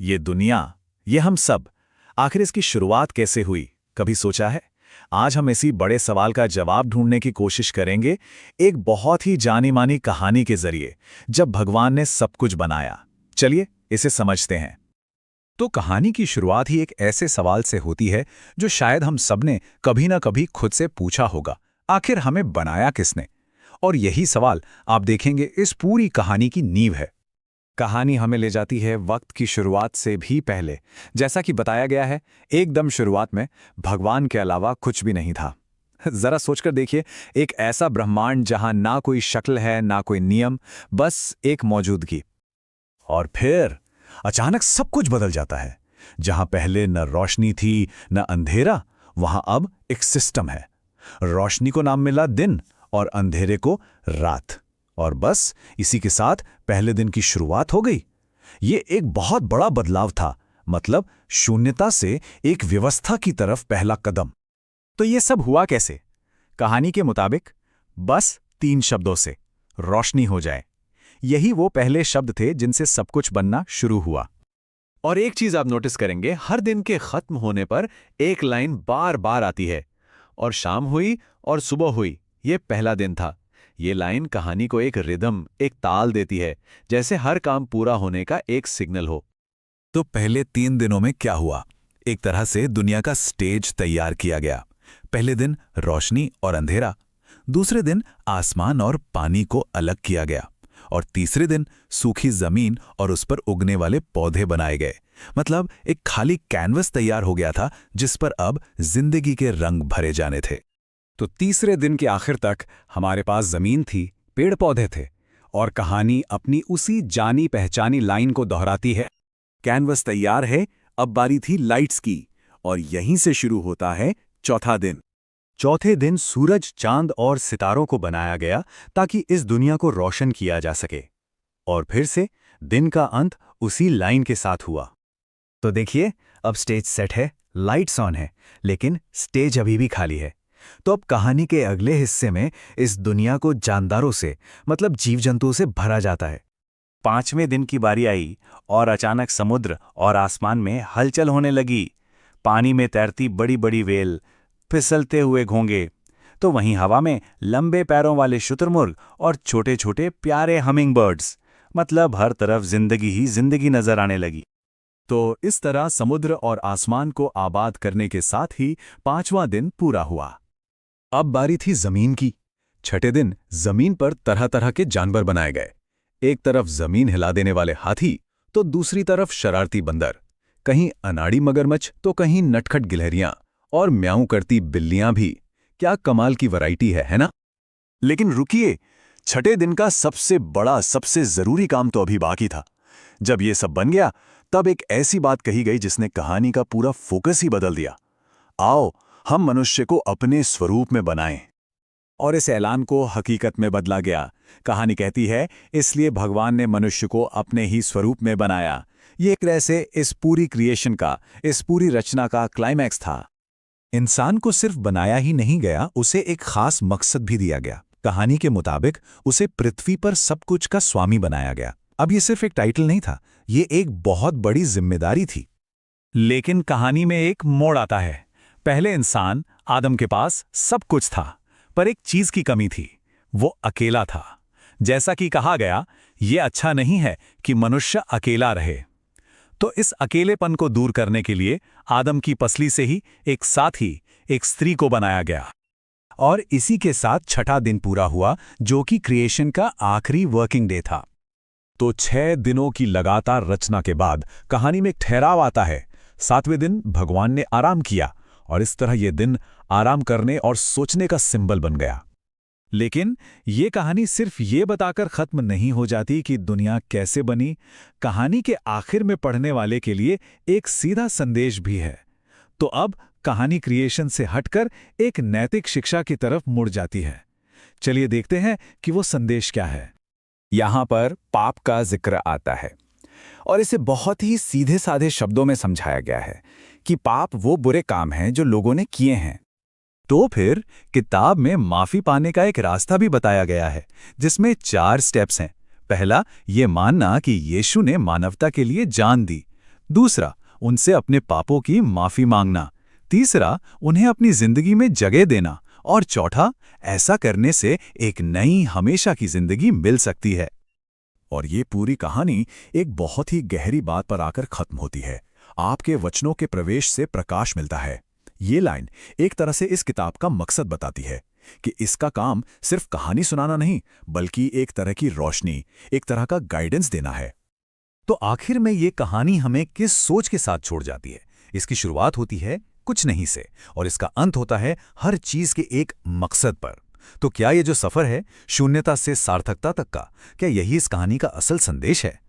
ये दुनिया, ये हम सब, आखिर इसकी शुरुआत कैसे हुई, कभी सोचा है? आज हम इसी बड़े सवाल का जवाब ढूंढने की कोशिश करेंगे, एक बहुत ही जानी मानी कहानी के जरिए, जब भगवान ने सब कुछ बनाया। चलिए इसे समझते हैं। तो कहानी की शुरुआत ही एक ऐसे सवाल से होती है जो शायद हम सबने कभी ना कभी खुद से पूछा होगा, आखिर हमें बनाया किसने? और यही सवाल आप देखेंगे इस पूरी कहानी की नींव है। कहानी हमें ले जाती है वक्त की शुरुआत से भी पहले। जैसा कि बताया गया है, एकदम शुरुआत में भगवान के अलावा कुछ भी नहीं था। जरा सोचकर देखिए, एक ऐसा ब्रह्मांड जहां ना कोई शक्ल है, ना कोई नियम, बस एक मौजूदगी। और फिर अचानक सब कुछ बदल जाता है। जहां पहले न रोशनी थी न अंधेरा, वहां अब एक सिस्टम है। रोशनी को नाम मिला दिन और अंधेरे को रात। और बस इसी के साथ पहले दिन की शुरुआत हो गई। ये एक बहुत बड़ा बदलाव था, मतलब शून्यता से एक व्यवस्था की तरफ पहला कदम। तो ये सब हुआ कैसे? कहानी के मुताबिक बस 3 शब्दों से, रोशनी हो जाए। यही वो पहले शब्द थे जिनसे सब कुछ बनना शुरू हुआ। और एक चीज आप नोटिस करेंगे, हर दिन के खत्म होने पर एक लाइन बार बार आती है। और शाम हुई और सुबह हुई, ये पहला दिन था। ये लाइन कहानी को एक रिदम, एक ताल देती है, जैसे हर काम पूरा होने का एक सिग्नल हो। तो पहले 3 दिनों में क्या हुआ? एक तरह से दुनिया का स्टेज तैयार किया गया। पहले दिन रोशनी और अंधेरा, दूसरे दिन आसमान और पानी को अलग किया गया, और तीसरे दिन सूखी जमीन और उस पर उगने वाले पौधे बनाए गए। मतलब एक खाली कैनवस तैयार हो गया था जिस पर अब जिंदगी के रंग भरे जाने थे। तो तीसरे दिन के आखिर तक हमारे पास जमीन थी, पेड़ पौधे थे, और कहानी अपनी उसी जानी पहचानी लाइन को दोहराती है। कैनवस तैयार है, अब बारी थी लाइट्स की, और यहीं से शुरू होता है चौथा दिन। चौथे दिन सूरज, चांद और सितारों को बनाया गया ताकि इस दुनिया को रोशन किया जा सके। और फिर से दिन का अंत उसी लाइन के साथ हुआ। तो देखिए, अब स्टेज सेट है, लाइट्स ऑन है, लेकिन स्टेज अभी भी खाली है। तो अब कहानी के अगले हिस्से में इस दुनिया को जानदारों से, मतलब जीव जंतुओं से भरा जाता है। 5वें दिन की बारी आई और अचानक समुद्र और आसमान में हलचल होने लगी। पानी में तैरती बड़ी बड़ी वेल, फिसलते हुए घोंगे, तो वहीं हवा में लंबे पैरों वाले शुतुरमुर्ग और छोटे छोटे प्यारे हमिंग बर्ड्स। मतलब हर तरफ जिंदगी ही जिंदगी नजर आने लगी। तो इस तरह समुद्र और आसमान को आबाद करने के साथ ही 5वां दिन पूरा हुआ। अब बारी थी जमीन की। छठे दिन जमीन पर तरह तरह के जानवर बनाए गए। एक तरफ जमीन हिला देने वाले हाथी, तो दूसरी तरफ शरारती बंदर, कहीं अनाड़ी मगरमच्छ तो कहीं नटखट गिलहरियां, और म्याऊं करती बिल्लियां भी। क्या कमाल की वैरायटी है ना? लेकिन रुकिए, छठे दिन का सबसे बड़ा, सबसे जरूरी काम तो अभी बाकी था। जब ये सब बन गया, तब एक ऐसी बात कही गई जिसने कहानी का पूरा फोकस ही बदल दिया। आओ हम मनुष्य को अपने स्वरूप में बनाएं। और इस ऐलान को हकीकत में बदला गया। कहानी कहती है, इसलिए भगवान ने मनुष्य को अपने ही स्वरूप में बनाया। ये एक तरह से इस पूरी क्रिएशन का, इस पूरी रचना का क्लाइमैक्स था। इंसान को सिर्फ बनाया ही नहीं गया, उसे एक खास मकसद भी दिया गया। कहानी के मुताबिक उसे पृथ्वी पर सब कुछ का स्वामी बनाया गया। अब ये सिर्फ एक टाइटल नहीं था, ये एक बहुत बड़ी जिम्मेदारी थी। लेकिन कहानी में एक मोड़ आता है। पहले इंसान आदम के पास सब कुछ था, पर एक चीज की कमी थी, वो अकेला था। जैसा कि कहा गया, ये अच्छा नहीं है कि मनुष्य अकेला रहे। तो इस अकेलेपन को दूर करने के लिए आदम की पसली से ही एक साथी, एक स्त्री को बनाया गया। और इसी के साथ छठा दिन पूरा हुआ, जो कि क्रिएशन का आखिरी वर्किंग डे था। तो 6 दिनों की लगातार रचना के बाद कहानी में एक ठहराव आता है। 7वें दिन भगवान ने आराम किया, और इस तरह यह दिन आराम करने और सोचने का सिंबल बन गया। लेकिन ये कहानी सिर्फ ये बताकर खत्म नहीं हो जाती कि दुनिया कैसे बनी। कहानी के आखिर में पढ़ने वाले के लिए एक सीधा संदेश भी है। तो अब कहानी क्रिएशन से हटकर एक नैतिक शिक्षा की तरफ मुड़ जाती है। चलिए देखते हैं कि वो संदेश क्या है। यहां पर पाप का जिक्र आता है, और इसे बहुत ही सीधे साधे शब्दों में समझाया गया है कि पाप वो बुरे काम हैं जो लोगों ने किए हैं। तो फिर किताब में माफी पाने का एक रास्ता भी बताया गया है, जिसमें 4 स्टेप्स हैं। पहला, ये मानना कि यीशु ने मानवता के लिए जान दी। दूसरा, उनसे अपने पापों की माफी मांगना। तीसरा, उन्हें अपनी जिंदगी में जगह देना। और चौथा, ऐसा करने से एक नई हमेशा की जिंदगी मिल सकती है। और ये पूरी कहानी एक बहुत ही गहरी बात पर आकर खत्म होती है। आपके वचनों के प्रवेश से प्रकाश मिलता है। ये लाइन एक तरह से इस किताब का मकसद बताती है कि इसका काम सिर्फ कहानी सुनाना नहीं, बल्कि एक तरह की रोशनी, एक तरह का गाइडेंस देना है। तो आखिर में ये कहानी हमें किस सोच के साथ छोड़ जाती है? इसकी शुरुआत होती है कुछ नहीं से, और इसका अंत होता है हर चीज के एक मकसद पर। तो क्या ये जो सफर है शून्यता से सार्थकता तक का, क्या यही इस कहानी का असल संदेश है?